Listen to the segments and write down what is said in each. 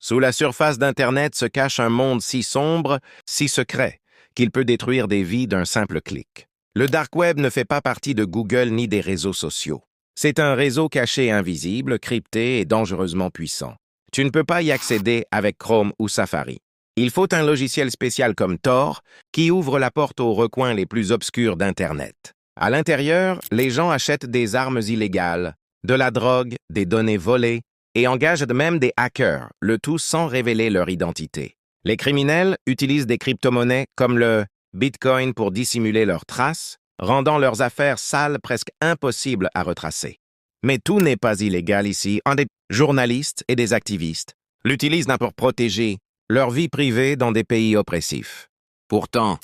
Sous la surface d'Internet se cache un monde si sombre, si secret, qu'il peut détruire des vies d'un simple clic. Le Dark Web ne fait pas partie de Google ni des réseaux sociaux. C'est un réseau caché invisible, crypté et dangereusement puissant. Tu ne peux pas y accéder avec Chrome ou Safari. Il faut un logiciel spécial comme Tor qui ouvre la porte aux recoins les plus obscurs d'Internet. À l'intérieur, les gens achètent des armes illégales, de la drogue, des données volées et engagent même des hackers, le tout sans révéler leur identité. Les criminels utilisent des crypto-monnaies comme le Bitcoin pour dissimuler leurs traces, rendant leurs affaires sales presque impossibles à retracer. Mais tout n'est pas illégal ici. Des journalistes et des activistes l'utilisent pour protéger leur vie privée dans des pays oppressifs. Pourtant,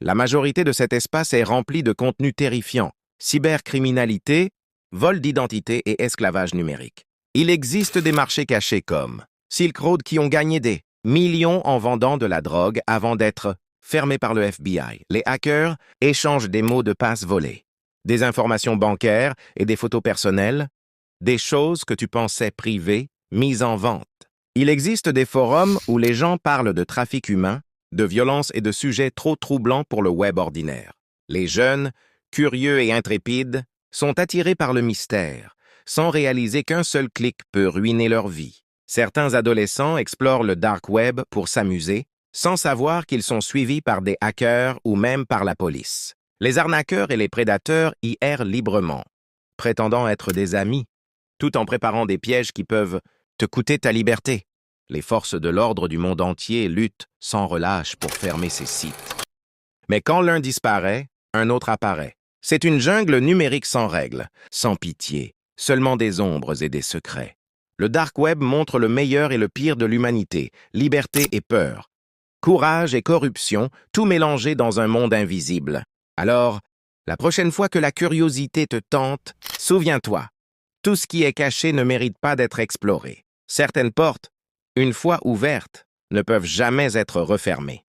la majorité de cet espace est remplie de contenus terrifiants, cybercriminalité, vol d'identité et esclavage numérique. Il existe des marchés cachés comme Silk Road qui ont gagné des millions en vendant de la drogue avant d'être fermés par le FBI. Les hackers échangent des mots de passe volés, des informations bancaires et des photos personnelles, des choses que tu pensais privées, mises en vente. Il existe des forums où les gens parlent de trafic humain, de violence et de sujets trop troublants pour le web ordinaire. Les jeunes, curieux et intrépides, sont attirés par le mystère, sans réaliser qu'un seul clic peut ruiner leur vie. Certains adolescents explorent le dark web pour s'amuser, sans savoir qu'ils sont suivis par des hackers ou même par la police. Les arnaqueurs et les prédateurs y errent librement, prétendant être des amis, tout en préparant des pièges qui peuvent te coûter ta liberté. Les forces de l'ordre du monde entier luttent sans relâche pour fermer ces sites. Mais quand l'un disparaît, un autre apparaît. C'est une jungle numérique sans règles, sans pitié, seulement des ombres et des secrets. Le dark web montre le meilleur et le pire de l'humanité, liberté et peur, courage et corruption, tout mélangé dans un monde invisible. Alors, la prochaine fois que la curiosité te tente, souviens-toi, tout ce qui est caché ne mérite pas d'être exploré. Certaines portes, une fois ouvertes, ne peuvent jamais être refermées.